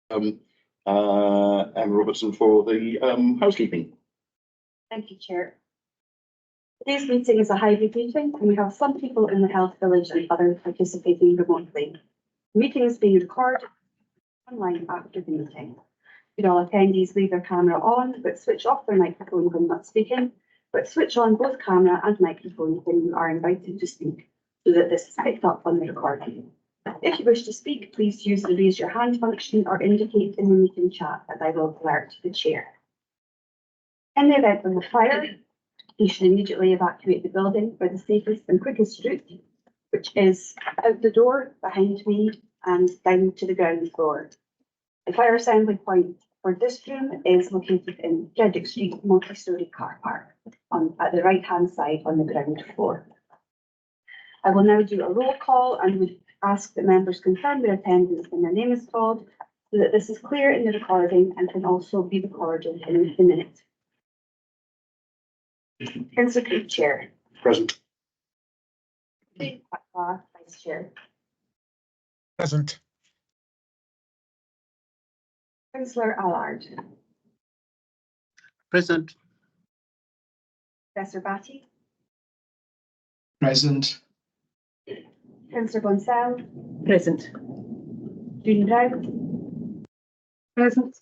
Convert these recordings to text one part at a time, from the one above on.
Emma Robertson for the housekeeping. Thank you, Chair. Today's meeting is a hybrid meeting, and we have some people in the Health Village and others participating remotely. The meeting is being recorded online after the meeting. Should all attendees leave their camera on, but switch off their microphone when not speaking, but switch on both camera and microphone when you are invited to speak, so that this is picked up on the recording. If you wish to speak, please use the raise your hand function or indicate in the meeting chat that I will alert the chair. In the event of a fire, you should immediately evacuate the building by the safest and quickest route, which is out the door behind me and down to the ground floor. The fire assembly point for this room is located in Frederick Street multi-storey car park at the right-hand side on the ground floor. I will now do a roll call and would ask that members confirm their attendance when their name is called, so that this is clear in the recording and can also be recorded in the minute. Councillor Creed, Chair. Present. Vice Chair. Present. Councillor Allard. Present. Professor Batty. Present. Councillor Bonsell. Present. June Brown. Present.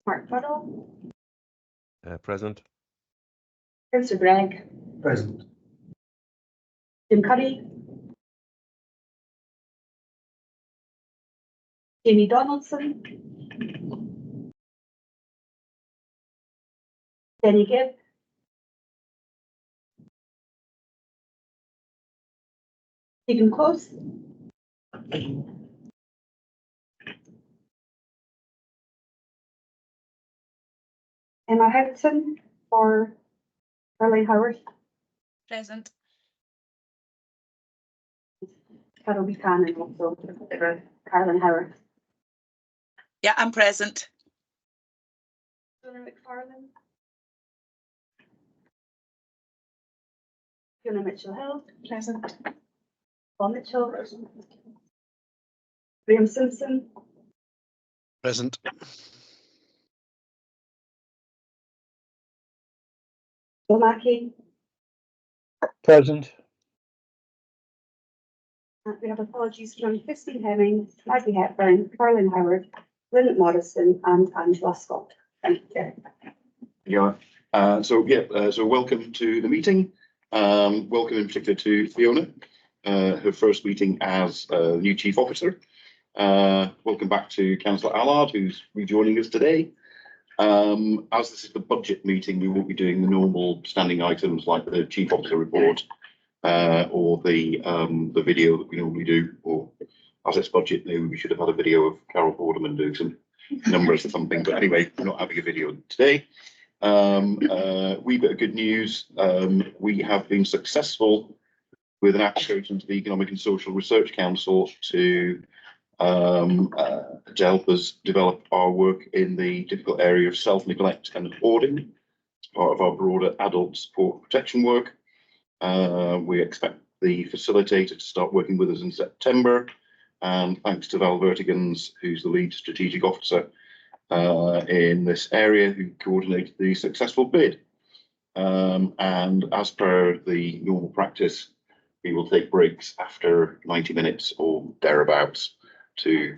Mark Fuddle. Present. Councillor Gregg. Present. Jim Curry. Jamie Donaldson. Jenny Gibb. Stephen Close. Emma Houghton for Caroline Howard. Present. Carol Buchanan also for Caroline Howard. Yeah, I'm present. Fiona McFarlane. Fiona Mitchell-Hill. Present. Paul Mitchell. Graham Simpson. Present. Bill Mackey. Present. We have apologies from Christine Hemming, Maggie Hepburn, Caroline Howard, Lynn Morrison, and Angela Scott. Thank you. Yeah. So welcome to the meeting. Welcome in particular to Fiona, her first meeting as new Chief Officer. Welcome back to Councillor Allard, who's rejoining us today. As this is the budget meeting, we won't be doing the normal standing items like the Chief Officer report or the video that we normally do, or as it's budget new, we should have had a video of Carol Boardman doing some numbers or something. But anyway, we're not having a video today. Wee bit of good news. We have been successful with an application to the Economic and Social Research Council to help us develop our work in the difficult area of self-neglect and hoarding as part of our broader adult support protection work. We expect the facilitator to start working with us in September, and thanks to Val Vertigans, who's the lead strategic officer in this area, who coordinated the successful bid. And as per the normal practice, we will take breaks after 90 minutes or thereabouts to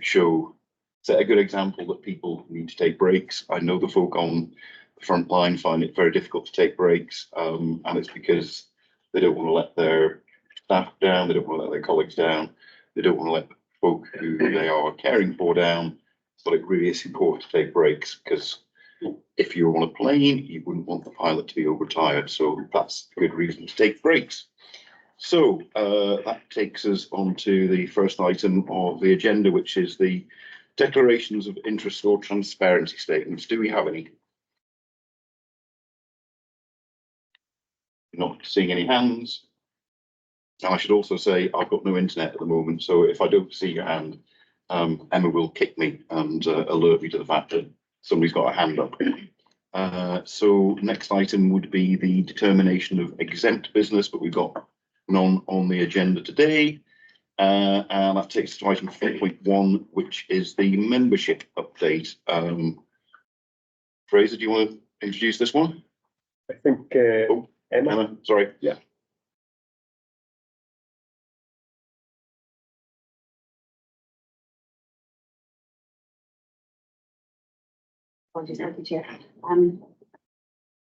set a good example that people need to take breaks. I know the folk on the front line find it very difficult to take breaks, and it's because they don't want to let their staff down, they don't want to let their colleagues down, they don't want to let the folk who they are caring for down. But it really is important to take breaks, because if you're on a plane, you wouldn't want the pilot to be overtired. So that's a good reason to take breaks. So that takes us on to the first item of the agenda, which is the declarations of interest or transparency statements. Do we have any? Not seeing any hands. And I should also say I've got no internet at the moment, so if I don't see your hand, Emma will kick me and alert me to the fact that somebody's got a hand up. So next item would be the determination of exempt business, but we've got none on the agenda today. And that takes us to item 4.1, which is the membership update. Fraser, do you want to introduce this one? I think Oh, Emma, sorry. Yeah. Apologies, thank you, Chair.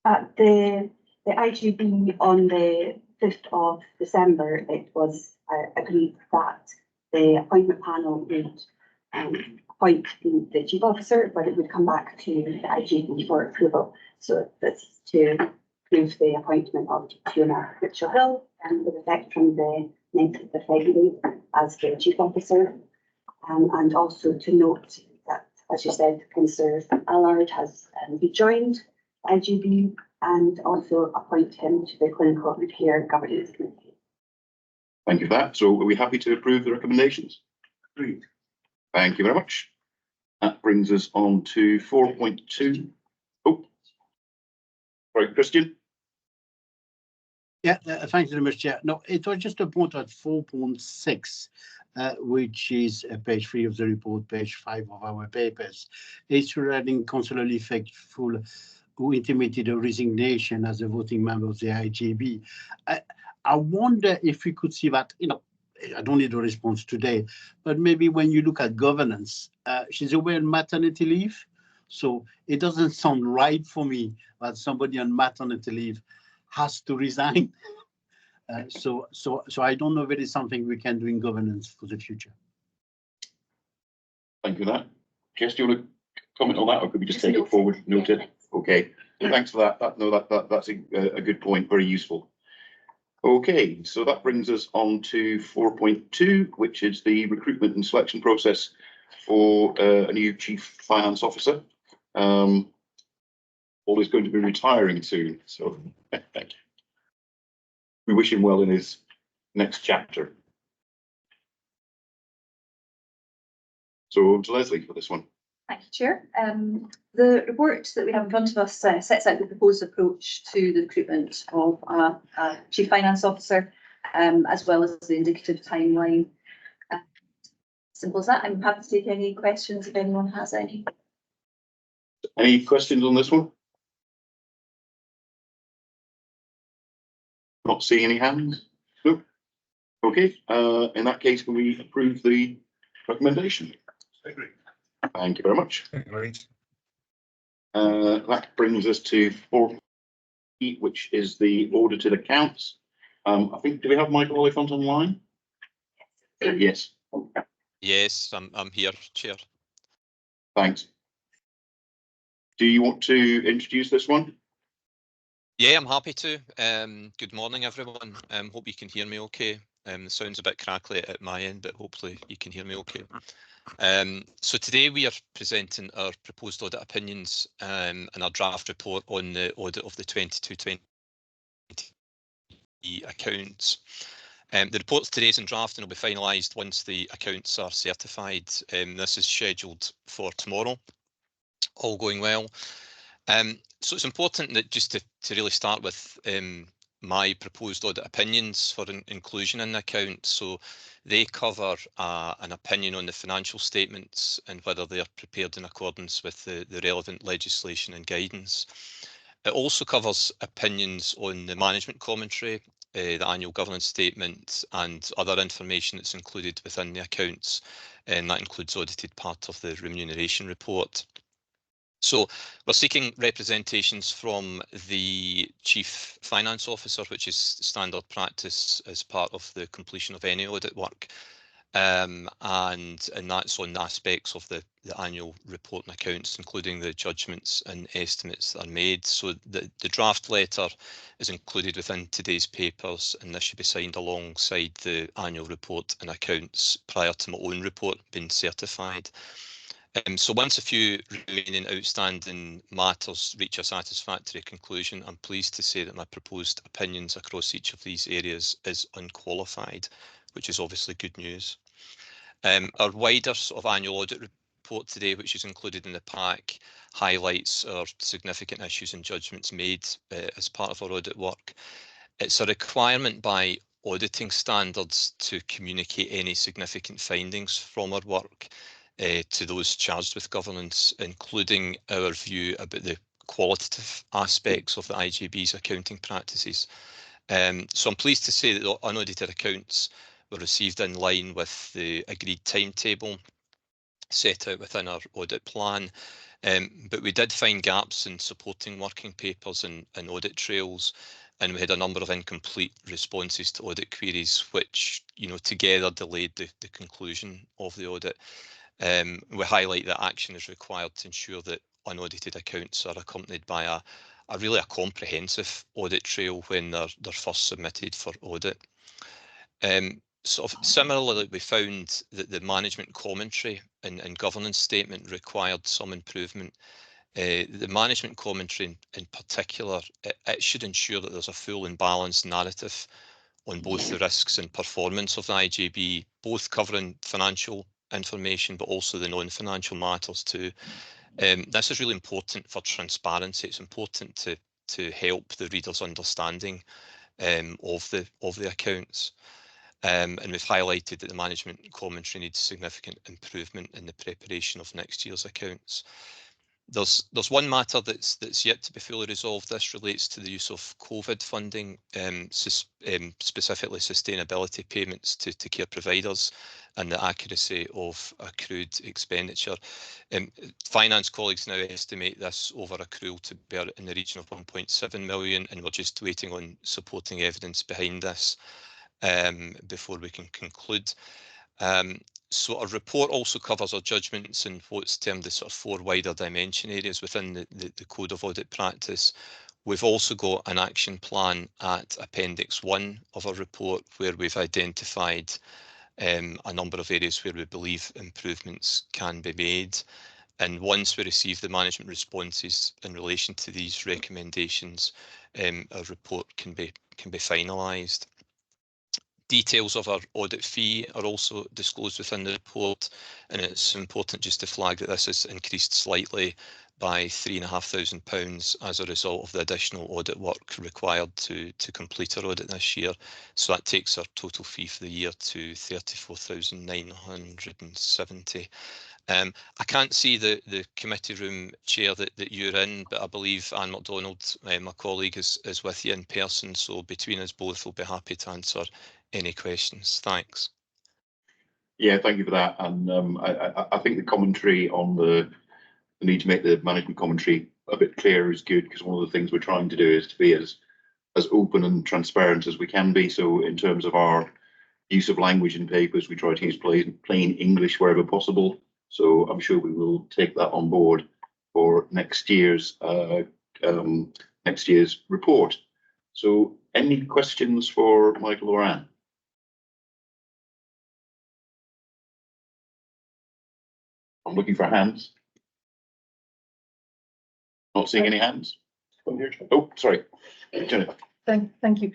At the IGB on the 5th of December, it was agreed that the appointment panel would appoint the chief officer, but it would come back to the IGB for approval. So that's to approve the appointment of Fiona Mitchell-Hill and with effect from the 9th of February as the chief officer. And also to note that, as you said, Councillor Allard has rejoined IGB and also appoint him to the Clinical Repair Governance Committee. Thank you for that. So are we happy to approve the recommendations? Agreed. Thank you very much. That brings us on to 4.2. Oh, sorry, Christian. Yeah, thank you very much, Chair. No, it was just a point at 4.6, which is page 3 of the report, page 5 of our papers. It's regarding Councillor Lee Faithfull, who intimated a resignation as a voting member of the IGB. I wonder if we could see that, I don't need a response today, but maybe when you look at governance, she's away on maternity leave. So it doesn't sound right for me that somebody on maternity leave has to resign. So I don't know if it is something we can do in governance for the future. Thank you for that. Jess, do you want to comment on that, or could we just take it forward? Noted. Okay. Thanks for that. That's a good point. Very useful. Okay, so that brings us on to 4.2, which is the recruitment and selection process for a new chief finance officer. Paul is going to be retiring soon, so we wish him well in his next chapter. So over to Leslie for this one. Thank you, Chair. The report that we have in front of us sets out the proposed approach to the recruitment of a Chief Finance Officer, as well as the indicative timeline. Simple as that. I'm happy to take any questions if anyone has any. Any questions on this one? Not seeing any hands? No. Okay, in that case, can we approve the recommendation? Agreed. Thank you very much. Agreed. That brings us to 4, which is the audited accounts. I think, do we have Michael Oliphant online? Yes. Yes, I'm here, Chair. Thanks. Do you want to introduce this one? Yeah, I'm happy to. Good morning, everyone. Hope you can hear me okay. The sound's a bit crackly at my end, but hopefully you can hear me okay. So today we are presenting our proposed audit opinions and our draft report on the audit of the 22-23 accounts. The report today is in draft and will be finalised once the accounts are certified. This is scheduled for tomorrow, all going well. So it's important that just to really start with my proposed audit opinions for inclusion in the account. So they cover an opinion on the financial statements and whether they are prepared in accordance with the relevant legislation and guidance. It also covers opinions on the management commentary, the annual governance statement and other information that's included within the accounts, and that includes audited part of the remuneration report. So we're seeking representations from the Chief Finance Officer, which is standard practice as part of the completion of any audit work. And that's on aspects of the annual report and accounts, including the judgments and estimates that are made. So the draft letter is included within today's papers, and this should be signed alongside the annual report and accounts prior to my own report being certified. So once a few remaining outstanding matters reach a satisfactory conclusion, I'm pleased to say that my proposed opinions across each of these areas is unqualified, which is obviously good news. Our wider sort of annual audit report today, which is included in the pack, highlights our significant issues and judgments made as part of our audit work. It's a requirement by auditing standards to communicate any significant findings from our work to those charged with governance, including our view about the qualitative aspects of the IJB's accounting practices. So I'm pleased to say that the unaudited accounts were received in line with the agreed timetable set out within our audit plan. But we did find gaps in supporting working papers and audit trails, and we had a number of incomplete responses to audit queries, which, you know, together delayed the conclusion of the audit. We highlight that action is required to ensure that unaudited accounts are accompanied by a really comprehensive audit trail when they're first submitted for audit. Sort of similarly, we found that the management commentary and governance statement required some improvement. The management commentary in particular, it should ensure that there's a full and balanced narrative on both the risks and performance of the IJB, both covering financial information, but also the non-financial matters too. This is really important for transparency. It's important to help the reader's understanding of the accounts. And we've highlighted that the management commentary needs significant improvement in the preparation of next year's accounts. There's one matter that's yet to be fully resolved. This relates to the use of COVID funding, specifically sustainability payments to care providers and the accuracy of accrued expenditure. Finance colleagues now estimate this over accrual to be in the region of 1.7 million, and we're just waiting on supporting evidence behind this before we can conclude. So our report also covers our judgments in what's termed the sort of 4 wider dimension areas within the Code of Audit Practice. We've also got an action plan at Appendix 1 of our report, where we've identified a number of areas where we believe improvements can be made. And once we receive the management responses in relation to these recommendations, our report can be finalised. Details of our audit fee are also disclosed within the report, and it's important just to flag that this has increased slightly by £3,500 as a result of the additional audit work required to complete our audit this year. So that takes our total fee for the year to £34,970. I can't see the committee room chair that you're in, but I believe Anne MacDonald, my colleague, is with you in person. So between us both, we'll be happy to answer any questions. Thanks. Yeah, thank you for that. And I think the commentary on the need to make the management commentary a bit clearer is good, because one of the things we're trying to do is to be as open and transparent as we can be. So in terms of our use of language in papers, we try to use plain English wherever possible. So I'm sure we will take that on board for next year's report. So any questions for Michael or Anne? I'm looking for hands. Not seeing any hands. Oh, sorry, Jennifer. Thank you.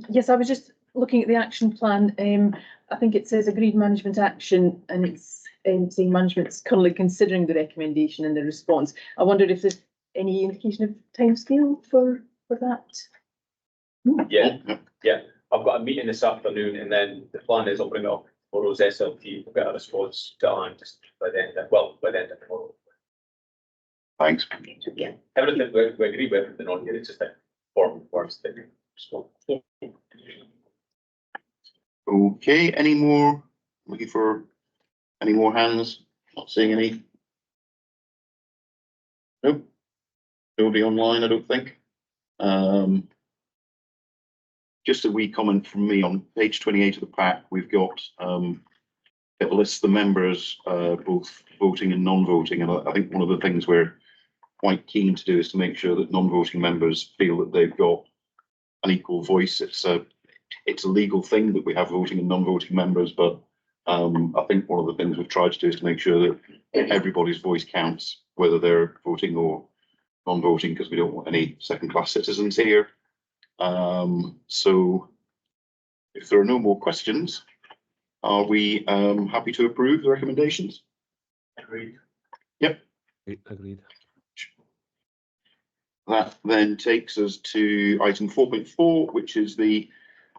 Yes, I was just looking at the action plan. I think it says agreed management action, and it's saying management's currently considering the recommendation and the response. I wondered if there's any indication of timescale for that. Yeah. I've got a meeting this afternoon, and then the plan is I'll bring it up tomorrow's SLT. We'll get a response to Anne just by the end of tomorrow. Thanks. Yeah. Everything we agree with everything on here. It's just a form words that we respond. Okay, any more? Looking for any more hands? Not seeing any. Nope. Nobody online, I don't think. Just a wee comment from me on page 28 of the pack. We've got it lists the members, both voting and non-voting, and I think one of the things we're quite keen to do is to make sure that non-voting members feel that they've got an equal voice. It's a legal thing that we have voting and non-voting members, but I think one of the things we've tried to do is to make sure that everybody's voice counts, whether they're voting or non-voting, because we don't want any second-class citizens here. So if there are no more questions, are we happy to approve the recommendations? Agreed. Yep. Agreed. That then takes us to item 4.4, which is the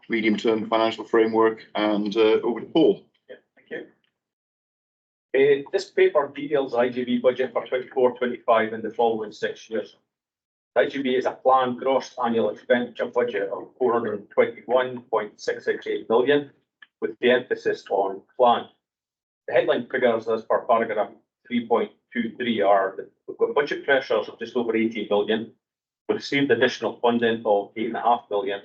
medium-term financial framework, and over to Paul. Yeah, thank you. This paper details IGB budget for 24-25 in the following 6 years. IGB is a planned gross annual expenditure budget of 421.668 million, with the emphasis on planned. The headline figures as per paragraph 3.23 are that we've got budget pressures of just over 18 million. We received additional funding of 8.5 million,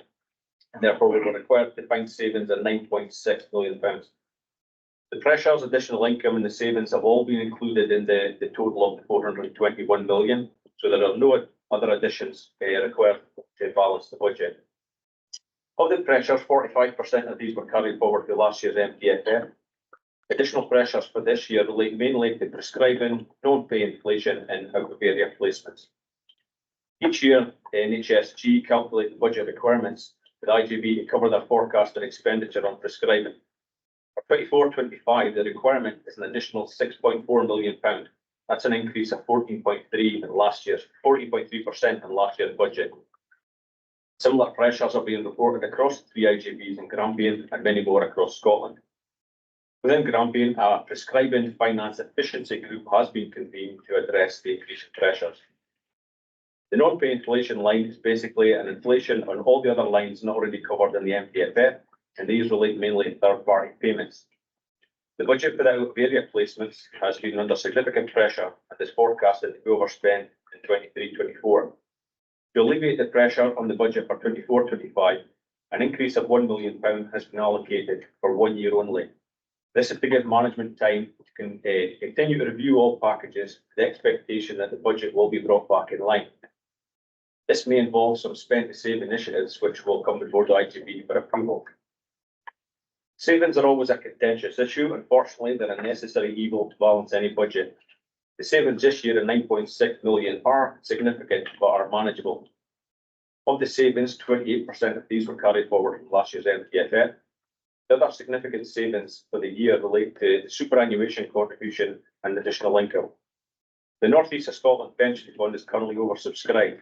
and therefore we were required to find savings of 9.6 million pounds. The pressures, additional income, and the savings have all been included in the total of the 421 million. So there are no other additions required to balance the budget. Of the pressures, 45% of these were carried forward to last year's MTFF. Additional pressures for this year relate mainly to prescribing, non-pay inflation, and out of area placements. Each year, the NHSG calculate the budget requirements for the IGB to cover their forecasted expenditure on prescribing. For 24-25, the requirement is an additional 6.4 million pound. That's an increase of 14.3% in last year's budget. Similar pressures are being reported across the 3 IGBs in Grampian and many more across Scotland. Within Grampian, a prescribing finance efficiency group has been convened to address the increasing pressures. The non-pay inflation line is basically an inflation on all the other lines not already covered in the MTFF, and these relate mainly to third-party payments. The budget for the out-of-area placements has been under significant pressure and is forecasted to be overspent in 23-24. To alleviate the pressure on the budget for 24-25, an increase of £1 million has been allocated for 1 year only. This is to give management time to continue to review all packages with the expectation that the budget will be brought back in line. This may involve some spend to save initiatives which will come before the IGB for approval. Savings are always a contentious issue. Unfortunately, they're a necessary evil to balance any budget. The savings this year of 9.6 million are significant but are manageable. Of the savings, 28% of these were carried forward from last year's MTFF. The other significant savings for the year relate to the superannuation contribution and additional income. The North East of Scotland Pension Fund is currently oversubscribed,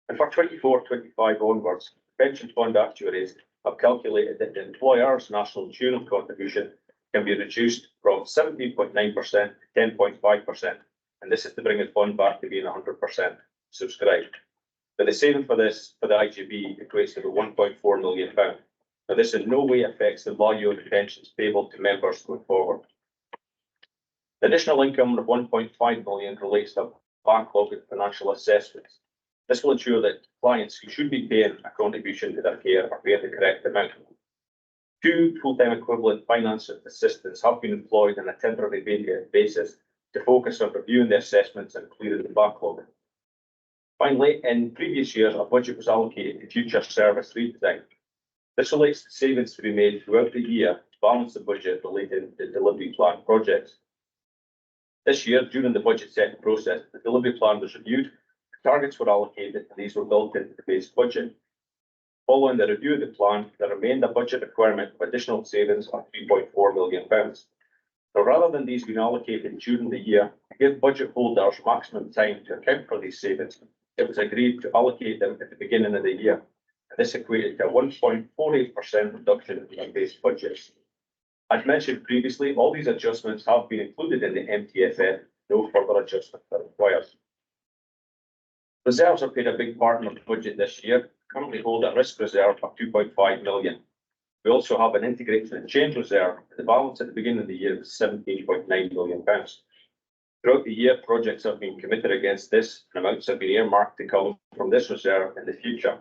and for 24-25 onwards, the pension fund actuaries have calculated that the employer's national insurance contribution can be reduced from 17.9% to 10.5%, and this is to bring the fund back to being 100% subscribed. But the saving for this, for the IGB, equates to about £1.4 million. Now, this in no way affects the value of the pensions payable to members going forward. The additional income of 1.5 million relates to backlog and financial assessments. This will ensure that clients who should be paying a contribution to their care are paying the correct amount. 2 full-time equivalent finance assistants have been employed on a temporary basis to focus on reviewing the assessments and clearing the backlog. Finally, in previous years, a budget was allocated to future service redesign. This relates to savings to be made throughout the year to balance the budget related to delivery plan projects. This year, during the budget setting process, the delivery plan was reviewed, targets were allocated, and these were built into the base budget. Following the review of the plan, there remained a budget requirement of additional savings of £3.4 million. Now, rather than these being allocated during the year, to give budget holders maximum time to account for these savings, it was agreed to allocate them at the beginning of the year. This equated to a 1.48% reduction in the base budget. As mentioned previously, all these adjustments have been included in the MTFF. No further adjustment are required. Reserves have played a big part in the budget this year. Currently hold a risk reserve of 2.5 million. We also have an integrated and change reserve. The balance at the beginning of the year was £17.9 million. Throughout the year, projects have been committed against this, and amounts have been earmarked to come from this reserve in the future.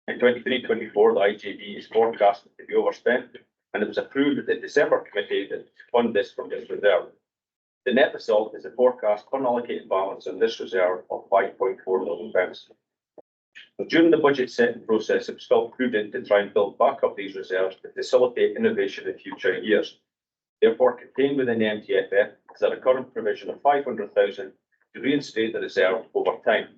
In 23-24, the IGB is forecasted to be overspent, and it was approved at the December committee to fund this from this reserve. The net result is a forecast unallocated balance in this reserve of £5.4 million. During the budget setting process, it was felt prudent to try and build back up these reserves to facilitate innovation in future years. Therefore, contained within the MTFF is a recurrent provision of 500,000 to reinstate the reserve over time.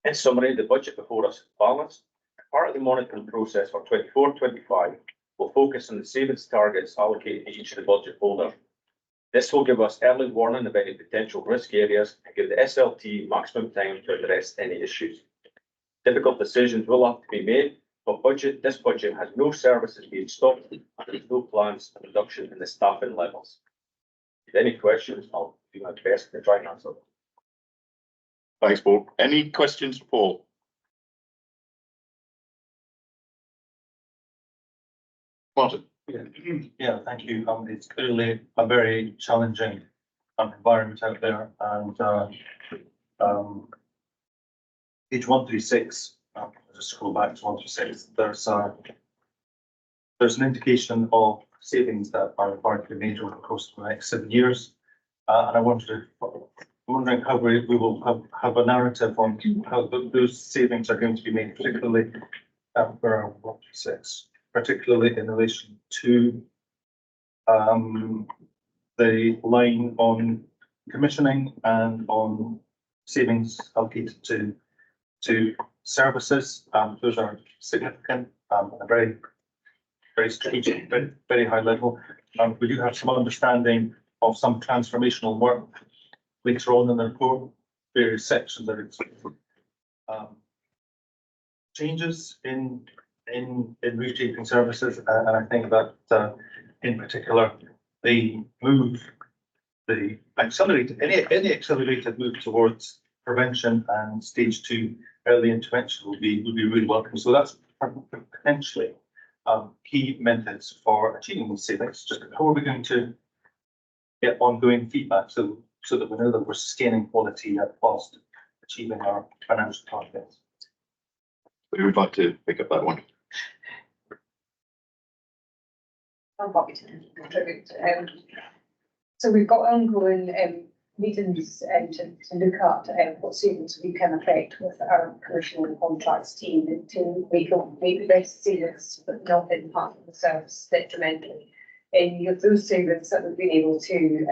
In summary, the budget before us is balanced. Part of the monitoring process for 24-25 will focus on the savings targets allocated to each of the budget holders. This will give us early warning about any potential risk areas and give the SLT maximum time to address any issues. Difficult decisions will have to be made, But this budget has no services being stopped, and there's no plans for reduction in the staffing levels. If any questions, I'll do my best to try and answer them. Thanks, Paul. Any questions for Paul? Martin? Yeah, thank you. It's clearly a very challenging environment out there, and page 136, I'll just scroll back to 136. There's an indication of savings that are required to be made over the course of the next 7 years, and I'm wondering how we will have a narrative on how those savings are going to be made, particularly for 136. Particularly in relation to the line on commissioning and on savings allocated to services. Those are significant, a very strategic, very high level. We do have some understanding of some transformational work later on in the report, various sections that are changes in reshaping services, and I think that in particular the accelerated move towards prevention and stage 2 early intervention would be really welcome. So that's potentially key methods for achieving these savings. Just how are we going to get ongoing feedback so that we know that we're sustaining quality whilst achieving our financial targets? Who would like to pick up that one? I'm happy to contribute. So we've got ongoing meetings to look at what savings we can affect with our commercial and contracts team to make the best savings but not impact the service detrimentally. And of those savings that we've been able to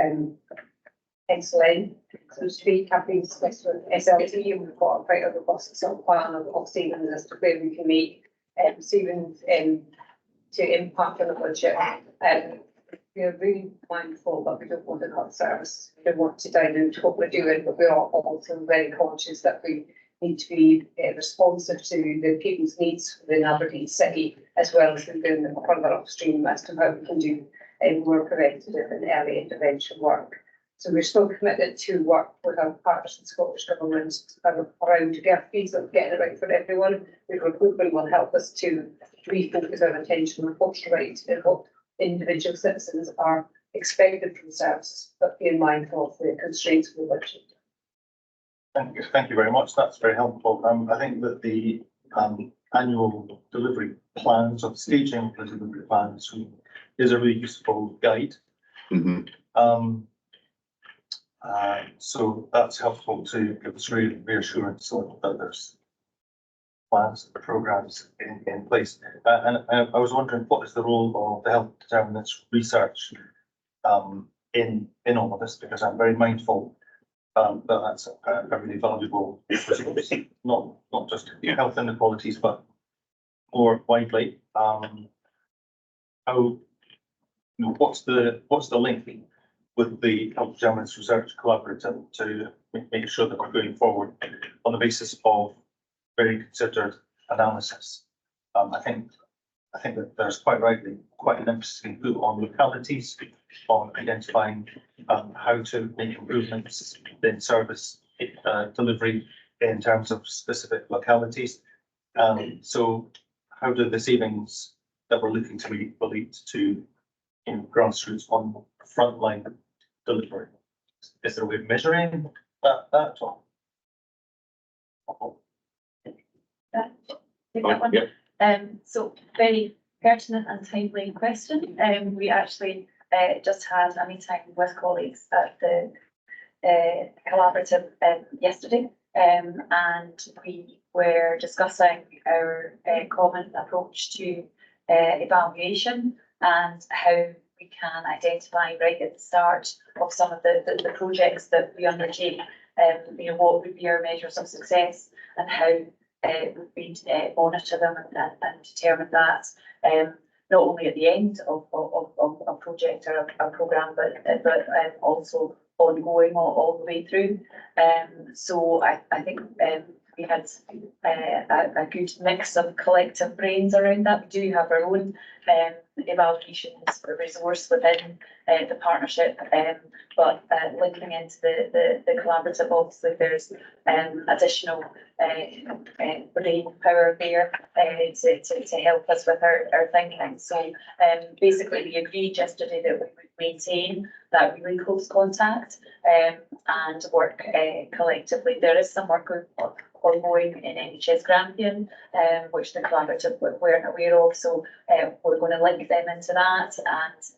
pencil in, so to speak, have been discussed with SLT, and we've got quite a robust sort of plan of savings as to where we can make savings to impact on the budget. We are really mindful that we don't want to cut service. We don't want to dilute what we're doing, but we are also very conscious that we need to be responsive to the people's needs within Aberdeen City, as well as within further upstream as to how we can do more preventative and early intervention work. So we're still committed to work with our partners in Scottish Government around to get fees of getting it right for everyone. We hopefully will help us to refocus our attention on what's right and what individual citizens are expected from services, but being mindful of the constraints of the budget. Thank you very much. That's very helpful. I think that the annual delivery plans or staging of the delivery plans is a really useful guide. Mm-hmm. So that's helpful to give us reassurance that there's plans and programs in place. And I was wondering, what is the role of the health determinants research in all of this? Because I'm very mindful that that's a really valuable resource, not just health inequalities, but more widely. What's the link with the Health Determinants Research Collaborative to make sure that we're going forward on the basis of very considered analysis? I think that there's quite rightly quite an emphasis being put on localities, on identifying how to make improvements in service delivery in terms of specific localities. So how do the savings that we're looking to make relate to grassroots on frontline delivery? Is there a way of measuring that or? Take that one. So very pertinent and timely question. We actually just had a meeting with colleagues at the collaborative yesterday, and we were discussing our common approach to evaluation and how we can identify right at the start of some of the projects that we undertake, what would be our measures of success and how we'd monitor them and determine that not only at the end of a project or a programme, but also ongoing all the way through. So I think we had a good mix of collective brains around that. We do have our own evaluations resource within the partnership, but linking into the collaborative, obviously there's additional brain power there to help us with our thinking. So basically we agreed yesterday that we would maintain that really close contact and work collectively. There is some work ongoing in NHS Grampian, which the collaborative weren't aware of. So we're going to link them into that,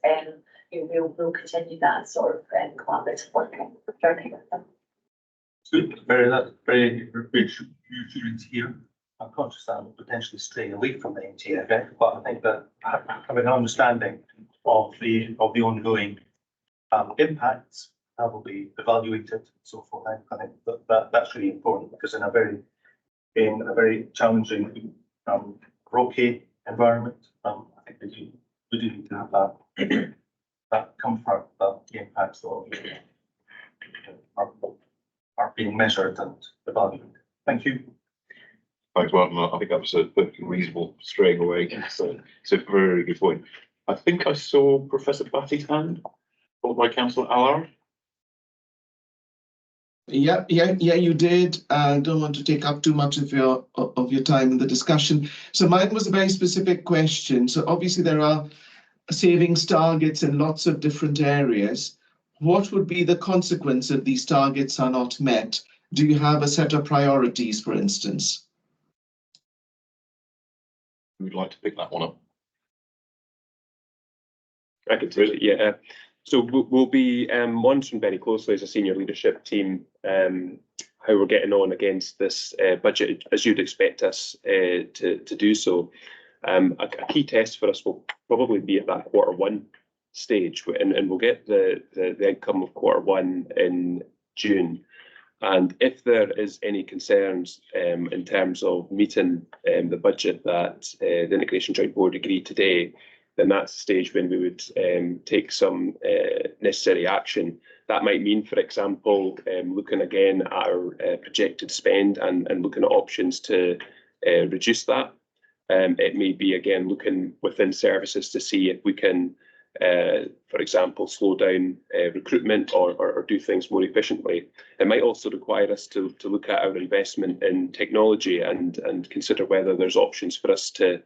and we'll continue that sort of collaborative working journey with them. Good, very reassuring to hear. I'm conscious that I'm potentially straying away from the MTFF, but I think that having an understanding of the ongoing impacts that will be evaluated and so forth, I think that's really important, because in a very challenging rocky environment, I think we do need to have that comfort that the impacts are being measured and evaluated. Thank you. Thanks, Martin. I think that was a perfectly reasonable straying away. So it's a very good point. I think I saw Professor Batty's hand, followed by Councillor Allard. Yeah, you did. I don't want to take up too much of your time in the discussion. So mine was a very specific question. So obviously there are savings targets in lots of different areas. What would be the consequence if these targets are not met? Do you have a set of priorities, for instance? Who would like to pick that one up? I can take it, yeah. So we'll be monitoring very closely as a senior leadership team how we're getting on against this budget, as you'd expect us to do so. A key test for us will probably be at that Q1 stage, and we'll get the outcome of Q1 in June. And if there is any concerns in terms of meeting the budget that the Integration Joint Board agreed today, then that's the stage when we would take some necessary action. That might mean, for example, looking again at our projected spend and looking at options to reduce that. It may be, again, looking within services to see if we can, for example, slow down recruitment or do things more efficiently. It might also require us to look at our investment in technology and consider whether there's options for us to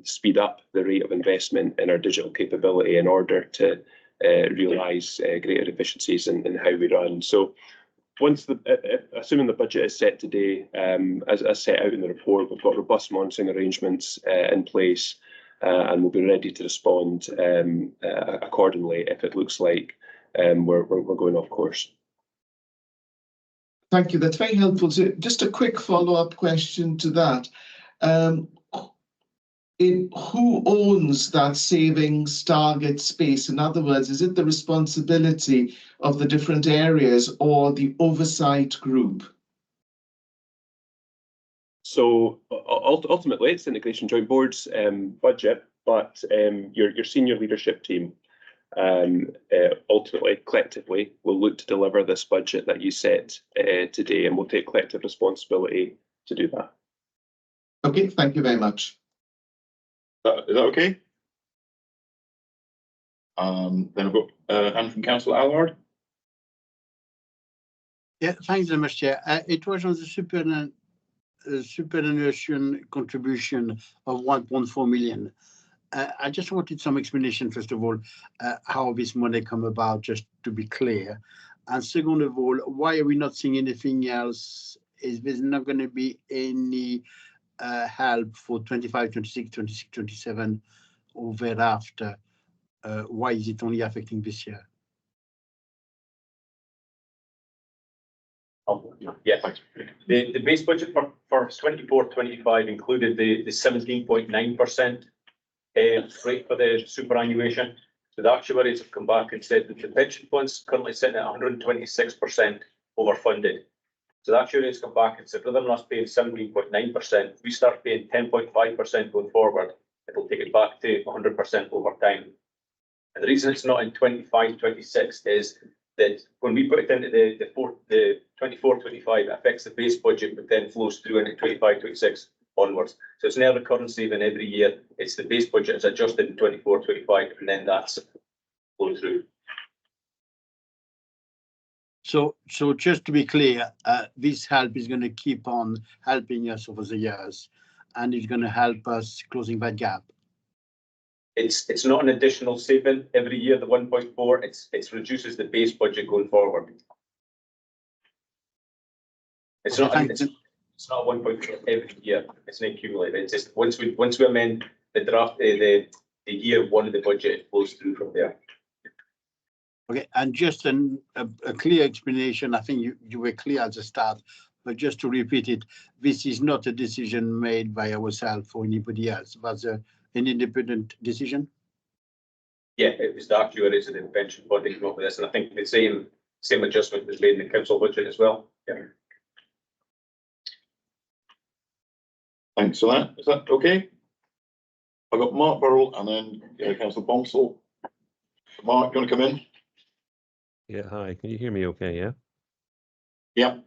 speed up the rate of investment in our digital capability in order to realise greater efficiencies in how we run. So once assuming the budget is set today, as set out in the report, we've got robust monitoring arrangements in place, and we'll be ready to respond accordingly if it looks like we're going off course. Thank you. That's very helpful. So just a quick follow-up question to that. Who owns that savings target space? In other words, is it the responsibility of the different areas or the oversight group? So ultimately, it's Integration Joint Board's budget, but your senior leadership team ultimately, collectively, will look to deliver this budget that you set today, and we'll take collective responsibility to do that. Okay, thank you very much. Is that okay? Then I've got hand from Councillor Allard. Yeah, thanks very much, Chair. It was on the superannuation contribution of 1.4 million. I just wanted some explanation, first of all, how this money come about, just to be clear. And second of all, why are we not seeing anything else? Is there not going to be any help for 25, 26, 26, 27 or thereafter? Why is it only affecting this year? Yeah, the base budget for 24-25 included the 17.9% rate for the superannuation. So the actuaries have come back and said that the pension funds currently sitting at 126% overfunded. So the actuaries come back and said, rather than us paying 17.9%, we start paying 10.5% going forward, it'll take it back to 100% over time. And the reason it's not in 25-26 is that when we put it into the 24-25, it affects the base budget, but then flows through into 25-26 onwards. So it's never recurrent saving every year. It's the base budget is adjusted in 24-25, and then that's flow through. So just to be clear, this help is going to keep on helping us over the years, and it's going to help us closing that gap. It's not an additional saving every year, the 1.4, it reduces the base budget going forward. It's not 1.4 every year, it's an accumulator. It's just once we amend the draft, the year one of the budget, it flows through from there. Okay, and just a clear explanation. I think you were clear at the start, but just to repeat it, this is not a decision made by ourselves or anybody else, but an independent decision. Yeah, it was the actuaries of the pension fund that came up with this, and I think the same adjustment was made in the council budget as well. Yeah. Thanks for that. Is that okay? I've got Mark Burrell and then Councillor Bonsall. Mark, you want to come in? Yeah, hi. Can you hear me okay, yeah? Yeah.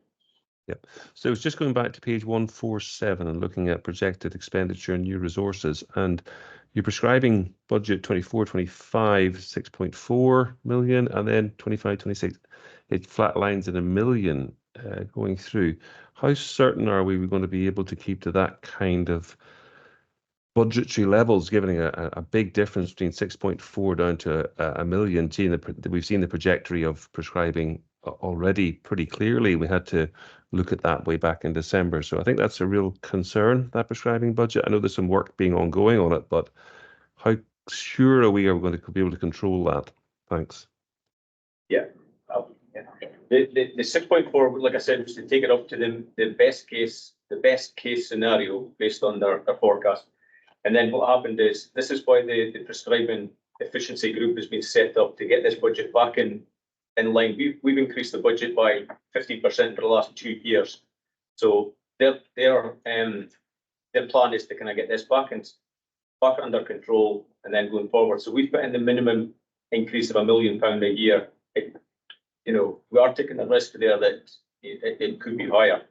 Yep. So it's just going back to page 147 and looking at projected expenditure and new resources. And you're prescribing budget 24-25, 6.4 million, and then 25-26, it flatlines at 1 million going through. How certain are we going to be able to keep to that kind of budgetary levels, given a big difference between 6.4 down to 1 million? We've seen the trajectory of prescribing already pretty clearly. We had to look at that way back in December. So I think that's a real concern, that prescribing budget. I know there's some work being ongoing on it, but how sure are we going to be able to control that? Thanks. Yeah. The 6.4, like I said, was to take it up to the best case scenario based on their forecast. And then what happened is, this is why the prescribing efficiency group has been set up to get this budget back in line. We've increased the budget by 15% for the last 2 years. So their plan is to kind of get this back under control and then going forward. So we've put in the minimum increase of £1 million a year. We are taking the risk there that it could be higher,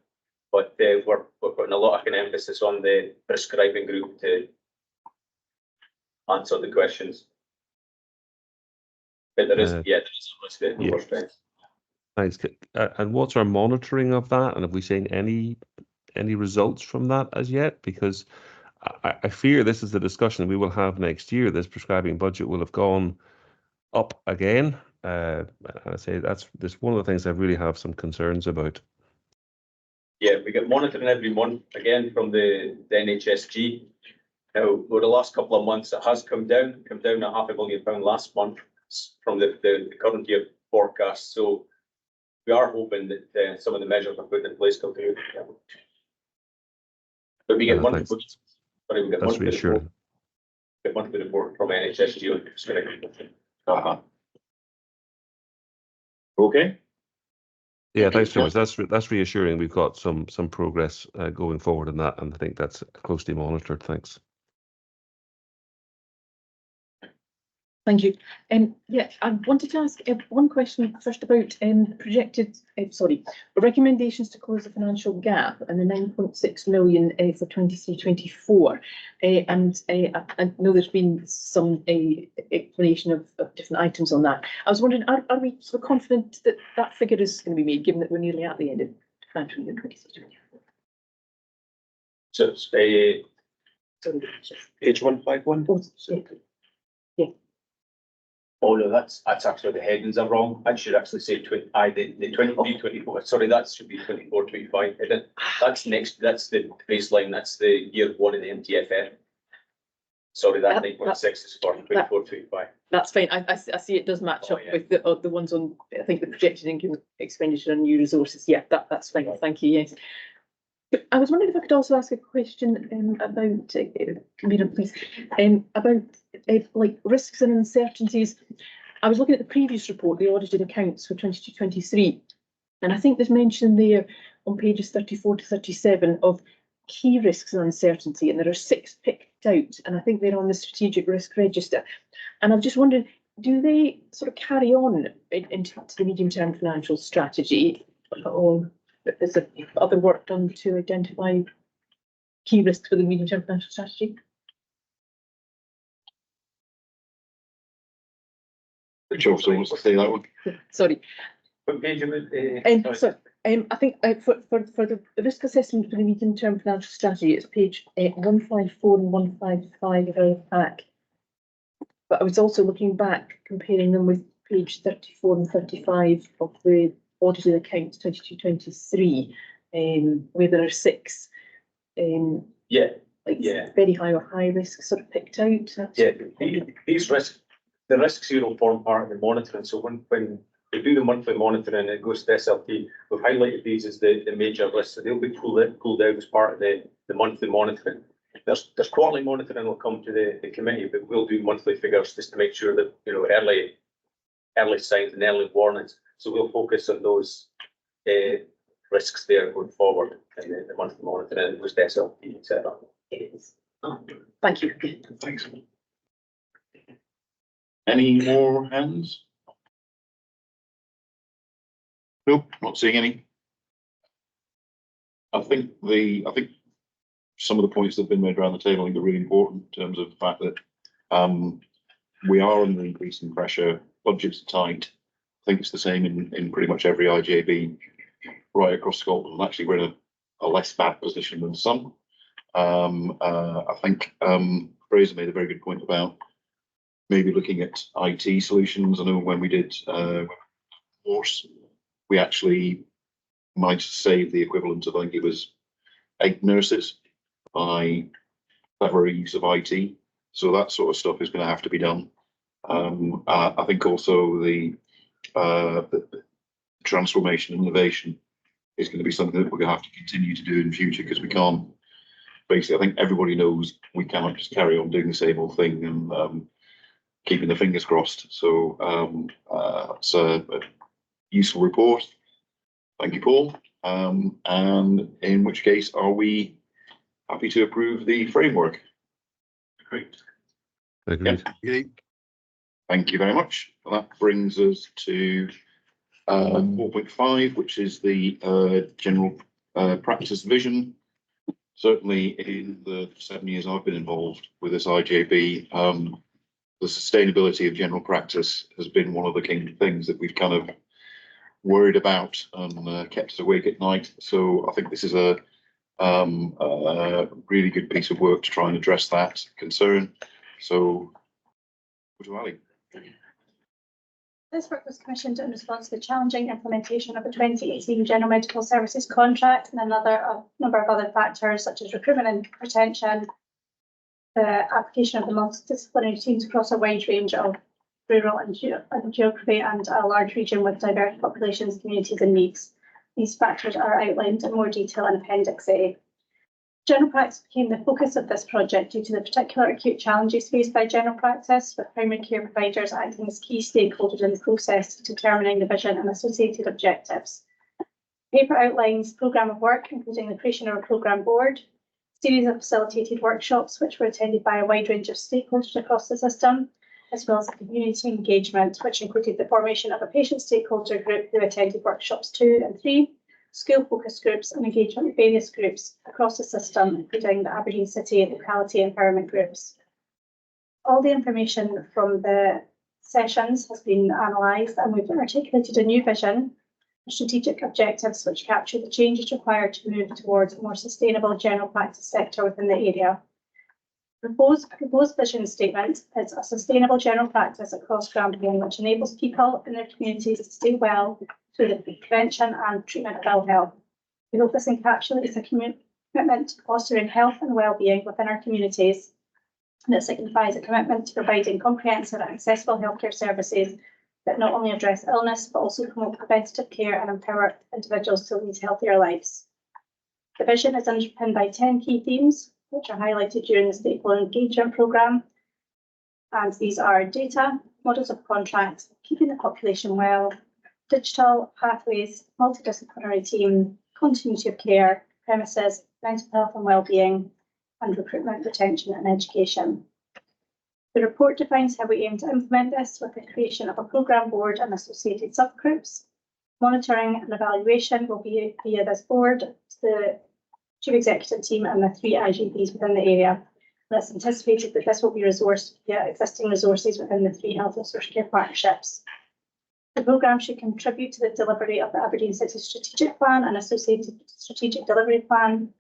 but we're putting a lot of emphasis on the prescribing group to answer the questions. But there is a risk that we're spending. Thanks. And what's our monitoring of that? And have we seen any results from that as yet? Because I fear this is the discussion we will have next year. This prescribing budget will have gone up again. And I say that's one of the things I really have some concerns about. Yeah, we get monitoring every month again from the NHSG. Now, over the last couple of months, it has come down at £500,000 last month from the current year forecast. So we are hoping that some of the measures are put in place come through. Yeah. But we get monthly report from NHSG. Okay. Yeah, thanks very much. That's reassuring. We've got some progress going forward in that, and I think that's closely monitored. Thanks. Thank you. Yeah, I wanted to ask one question first about projected, recommendations to close the financial gap and the 9.6 million for 23-24. And I know there's been some explanation of different items on that. I was wondering, are we sort of confident that that figure is going to be made, given that we're nearly at the end of financial year 23-24? So it's page 151. Yeah. Oh no, that's actually the headings are wrong. I should actually say the 23-24. Sorry, that should be 24-25. That's the baseline. That's the year one of the MTFF. Sorry, that 9.6 is for 24-25. That's fine. I see it does match up with the ones on, I think, the projected income, expenditure and new resources. Yeah, that's fine. Thank you. Yes. I was wondering if I could also ask a question about, please, about like risks and uncertainties. I was looking at the previous report, the audited accounts for 22-23, and I think there's mention there on pages 34 to 37 of key risks and uncertainty, and there are 6 picked out, and I think they're on the strategic risk register. And I'm just wondering, do they sort of carry on into the medium-term financial strategy, or is there other work done to identify key risks for the medium-term financial strategy? Which also wants to say that one. Sorry. What page of it? I think for the risk assessment for the medium-term financial strategy, it's page 154 and 155 of our pack. But I was also looking back, comparing them with page 34 and 35 of the audited accounts 22-23, where there are 6 Yeah, like yeah. very high or high risk sort of picked out. Yeah, these risks, the risk zero form part of the monitoring. So when we do the monthly monitoring, it goes to SLT. We've highlighted these as the major risks. So they'll be pulled out as part of the monthly monitoring. There's quarterly monitoring will come to the committee, but we'll do monthly figures just to make sure that, you know, early signs and early warnings. So we'll focus on those risks there going forward in the monthly monitoring with SLT, etc. Thank you. Thanks. Any more hands? Nope, not seeing any. I think some of the points that have been made around the table are really important in terms of the fact that we are under increasing pressure, budgets are tight. I think it's the same in pretty much every IJB right across Scotland. Actually, we're in a less bad position than some. I think Fraser made a very good point about maybe looking at IT solutions. I know when we did course, we actually might save the equivalent of, I think it was 8 nurses by clever use of IT. So that sort of stuff is going to have to be done. I think also the transformation and innovation is going to be something that we're going to have to continue to do in the future, because we can't, basically, I think everybody knows we cannot just carry on doing the same old thing and keeping the fingers crossed. So it's a useful report. Thank you, Paul. And in which case, are we happy to approve the framework? Great. Agreed. Yep. Thank you very much. That brings us to 4.5, which is the general practice vision. Certainly in the 7 years I've been involved with this IJB, the sustainability of general practice has been one of the key things that we've kind of worried about and kept us awake at night. So I think this is a really good piece of work to try and address that concern. So, over to Ali. This work was commissioned in response to the challenging implementation of the 2018 General Medical Services contract and a number of other factors such as recruitment and retention, the application of the multidisciplinary teams across a wide range of rural and geography and a large region with diverse populations, communities and needs. These factors are outlined in more detail in Appendix A. General practice became the focus of this project due to the particular acute challenges faced by general practice, with primary care providers acting as key stakeholders in the process of determining the vision and associated objectives. The paper outlines programme of work, including the creation of a programme board, a series of facilitated workshops which were attended by a wide range of stakeholders across the system, as well as community engagement, which included the formation of a patient stakeholder group who attended workshops 2 and 3, school focus groups and engagement with various groups across the system, including the Aberdeen City and locality empowerment groups. All the information from the sessions has been analysed, and we've articulated a new vision, strategic objectives which capture the changes required to move towards a more sustainable general practice sector within the area. Proposed vision statement is a sustainable general practice across Grampian which enables people in their communities to stay well through the prevention and treatment of ill health. We hope this encapsulates a commitment to fostering health and well-being within our communities, and it signifies a commitment to providing comprehensive and accessible healthcare services that not only address illness but also promote preventative care and empower individuals to lead healthier lives. The vision is underpinned by 10 key themes, which are highlighted during the stakeholder engagement programme, and these are data, models of contract, keeping the population well, digital pathways, multidisciplinary team, continuity of care, premises, mental health and well-being, and recruitment, retention and education. The report defines how we aim to implement this with the creation of a programme board and associated subgroups. Monitoring and evaluation will be via this board, the chief executive team and the 3 IGPs within the area. And it's anticipated that this will be resourced via existing resources within the 3 health and social care partnerships. The programme should contribute to the delivery of the Aberdeen City Strategic Plan and associated strategic delivery plan.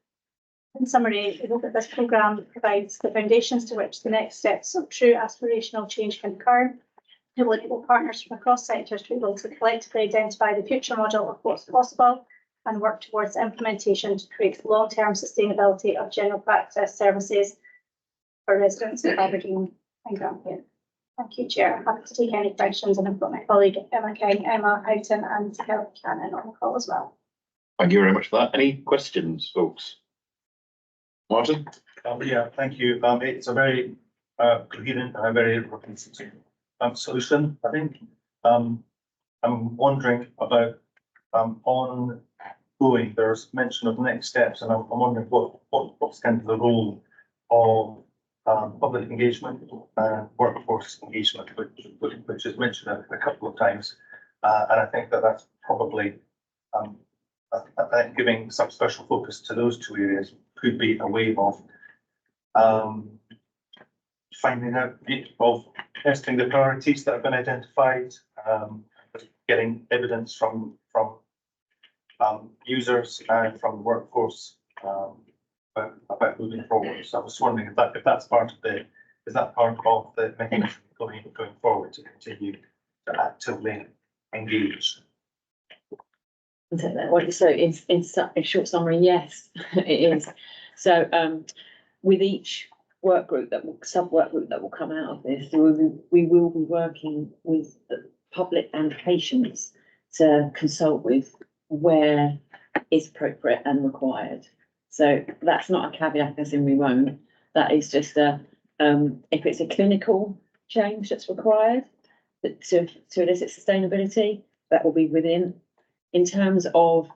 In summary, we hope that this programme provides the foundations to which the next steps of true aspirational change can occur. It will enable partners from across sectors to be able to collectively identify the future model of what's possible and work towards implementation to create long-term sustainability of general practice services for residents of Aberdeen and Grampian. Thank you, Chair. I'm happy to take any questions, and I've got my colleague Emma King, Emma Houghton and Helen Cannon on the call as well. Thank you very much for that. Any questions, folks? Martin? Yeah, thank you. It's a very coherent and a very representative solution, I think. I'm wondering about ongoing. There's mention of next steps, and I'm wondering what's kind of the role of public engagement and workforce engagement, which is mentioned a couple of times, and I think that's probably I think giving some special focus to those 2 areas could be a way of finding out, of testing the priorities that have been identified, getting evidence from users and from the workforce about moving forward. So I was wondering if that's part of the mechanism going forward to continue to actively engage. So in short summary, yes, it is. So with each sub work group that will come out of this, we will be working with the public and patients to consult with where is appropriate and required. So that's not a caveat as in we won't. That is just if it's a clinical change that's required to elicit sustainability, that will be within. In terms of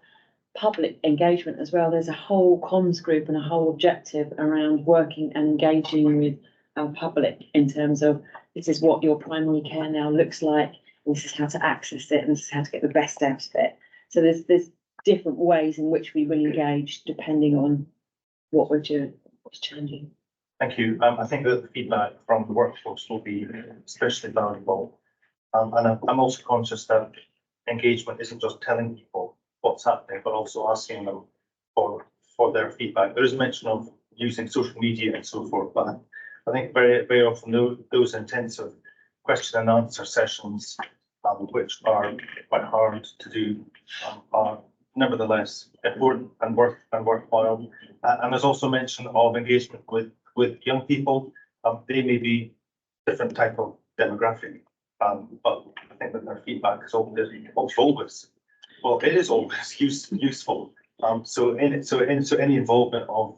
public engagement as well, there's a whole comms group and a whole objective around working and engaging with our public in terms of this is what your primary care now looks like, and this is how to access it, and this is how to get the best out of it. So there's different ways in which we will engage depending on what we're doing, what's changing. Thank you. I think that the feedback from the workforce will be especially valuable. And I'm also conscious that engagement isn't just telling people what's happening, but also asking them for their feedback. There is mention of using social media and so forth, but I think very, very often those intensive question and answer sessions, which are quite hard to do, are nevertheless important and worthwhile. And there's also mention of engagement with young people. They may be different type of demographic, but I think that their feedback is always useful. So any involvement of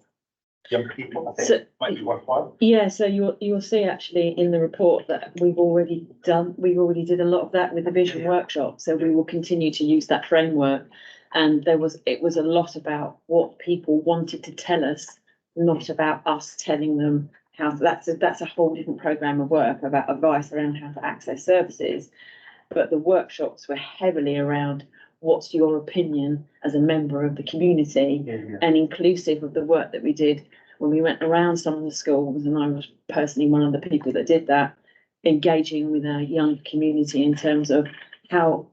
young people, I think, might be worthwhile. Yeah, so you'll see actually in the report that we've already did a lot of that with the vision workshop. So we will continue to use that framework. And it was a lot about what people wanted to tell us, not about us telling them how. That's a whole different program of work about advice around how to access services. But the workshops were heavily around what's your opinion as a member of the community, and inclusive of the work that we did when we went around some of the schools, and I was personally one of the people that did that, engaging with our young community in terms of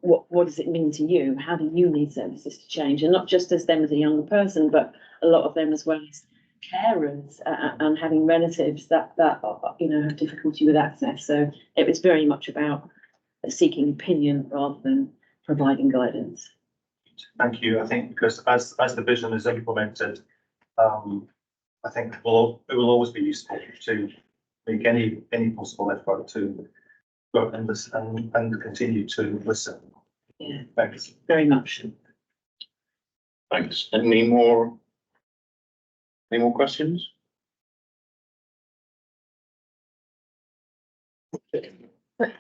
what does it mean to you? How do you need services to change? And not just as them as a younger person, but a lot of them as well as carers and having relatives that have difficulty with access. So it was very much about seeking opinion rather than providing guidance. Thank you. I think because as the vision is implemented, I think it will always be useful to make any possible effort to go and listen and continue to listen. Yeah. Thanks. Very much. Thanks. Any more questions?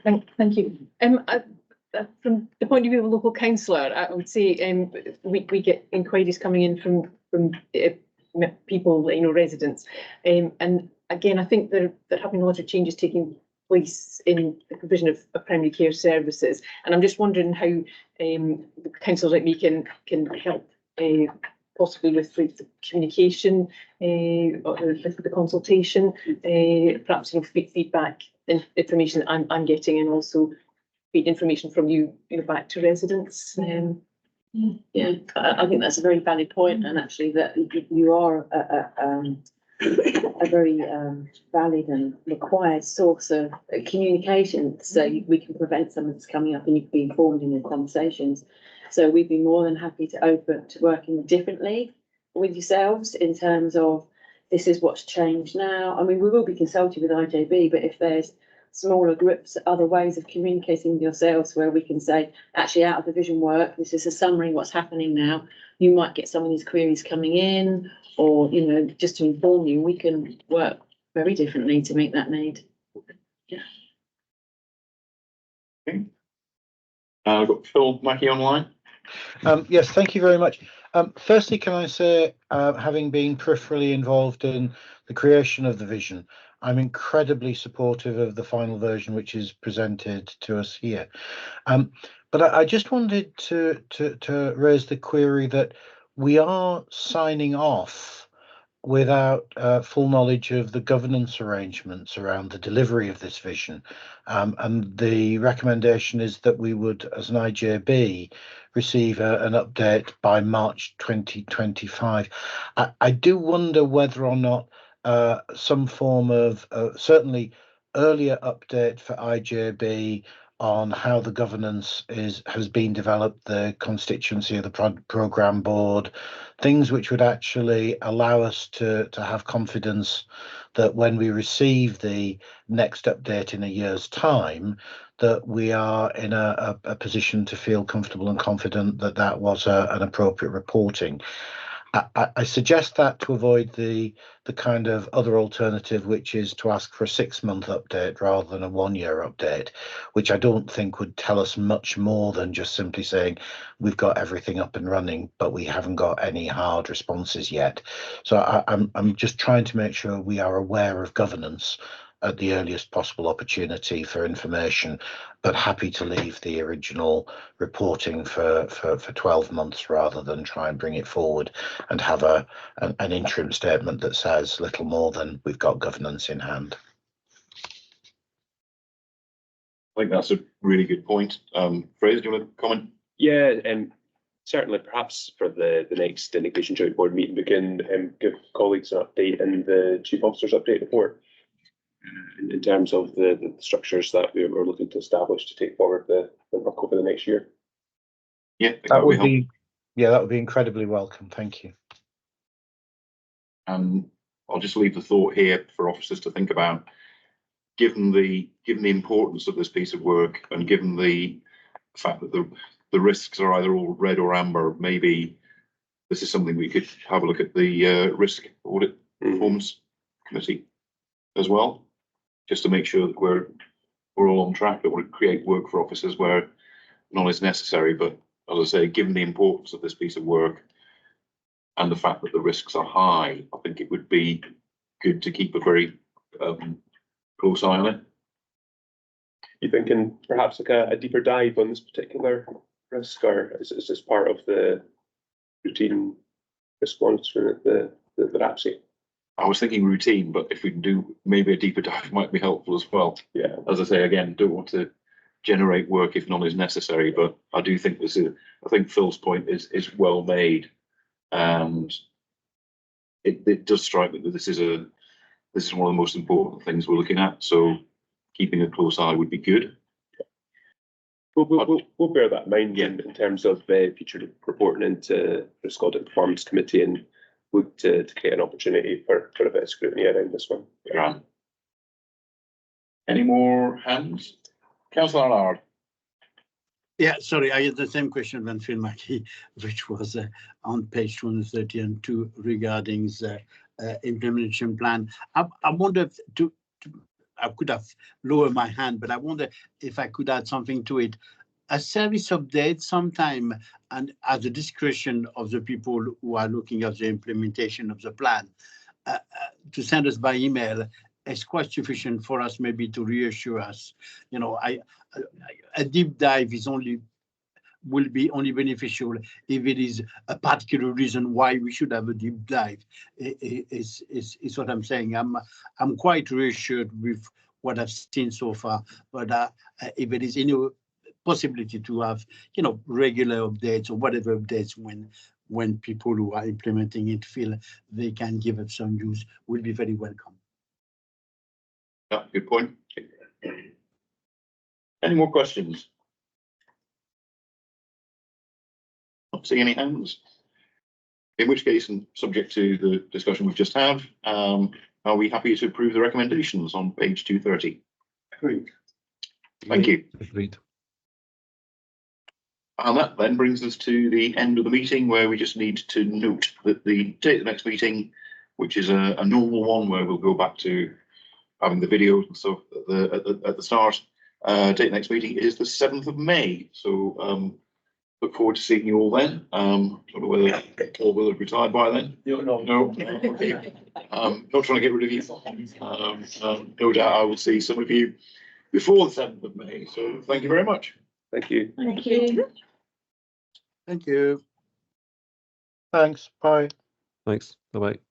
Thank you. From the point of view of a local councillor, I would say we get inquiries coming in from people, residents, and again, I think there have been a lot of changes taking place in the provision of primary care services, and I'm just wondering how councils like me can help possibly with the communication or the consultation, perhaps feedback information that I'm getting, and also feed information from you back to residents. Yeah, I think that's a very valid point, and actually that you are a very valid and required source of communication, so we can prevent something that's coming up and you can be informed in your conversations. So we'd be more than happy to open to working differently with yourselves in terms of this is what's changed now. I mean, we will be consulting with IJB, but if there's smaller groups, other ways of communicating with yourselves where we can say, actually out of the vision work, this is a summary what's happening now. You might get some of these queries coming in, or, just to inform you, we can work very differently to meet that need. Yeah. Okay. I've got Phil Mackey online. Yes, thank you very much. Firstly, can I say, having been peripherally involved in the creation of the vision, I'm incredibly supportive of the final version which is presented to us here. But I just wanted to raise the query that we are signing off without full knowledge of the governance arrangements around the delivery of this vision. And the recommendation is that we would, as an IJB, receive an update by March 2025. I do wonder whether or not some form of certainly earlier update for IJB on how the governance has been developed, the constituency of the programme board, things which would actually allow us to have confidence that when we receive the next update in a year's time, that we are in a position to feel comfortable and confident that that was an appropriate reporting. I suggest that to avoid the kind of other alternative, which is to ask for a 6-month update rather than a 1-year update, which I don't think would tell us much more than just simply saying we've got everything up and running, but we haven't got any hard responses yet. So I'm just trying to make sure we are aware of governance at the earliest possible opportunity for information, but happy to leave the original reporting for 12 months rather than try and bring it forward and have an interim statement that says little more than we've got governance in hand. I think that's a really good point. Fraser, do you want to comment? Yeah, and certainly perhaps for the next Integration Joint Board meeting, we can give colleagues an update in the Chief Officer's update report in terms of the structures that we're looking to establish to take forward the work over the next year. Yeah, that would be incredibly welcome. Thank you. I'll just leave the thought here for officers to think about. Given the importance of this piece of work, and given the fact that the risks are either all red or amber, maybe this is something we could have a look at the risk audit performance committee as well, just to make sure that we're all on track. That would create work for officers where none is necessary. But as I say, given the importance of this piece of work and the fact that the risks are high, I think it would be good to keep a very close eye on it. You thinking perhaps like a deeper dive on this particular risk, or is this part of the routine risk monitoring at the RAPSI? I was thinking routine, but if we can do maybe a deeper dive might be helpful as well. Yeah. As I say, again, don't want to generate work if none is necessary, but I do think I think Phil's point is well made, and it does strike me that this is one of the most important things we're looking at. So keeping a close eye would be good. We'll bear that in mind in terms of future reporting into the Risk Audit Performance Committee, and look to create an opportunity for a bit of scrutiny around this one. Yeah. Any more hands? Councillor Allard. Yeah, sorry, I had the same question when Phil Mackey, which was on page 232 regarding the implementation plan. I wonder if I could have lowered my hand, but I wonder if I could add something to it. A service update sometime, and at the discretion of the people who are looking at the implementation of the plan, to send us by email is quite sufficient for us maybe to reassure us. You know, a deep dive will be only beneficial if it is a particular reason why we should have a deep dive. Is what I'm saying. I'm quite reassured with what I've seen so far, but if it is any possibility to have, you know, regular updates or whatever updates when people who are implementing it feel they can give it some use, will be very welcome. Yeah, good point. Any more questions? Not seeing any hands. In which case, and subject to the discussion we've just had, are we happy to approve the recommendations on page 230? Agreed. Thank you. Agreed. And that then brings us to the end of the meeting, where we just need to note that the date of the next meeting, which is a normal one where we'll go back to having the video and stuff at the start. Date of the next meeting is the 7th of May. So look forward to seeing you all then. Don't know whether Paul will have retired by then. No. Okay. Not trying to get rid of you. No doubt I will see some of you before the 7th of May. So thank you very much. Thank you. Thank you. Thank you. Thanks. Bye. Thanks. Bye-bye.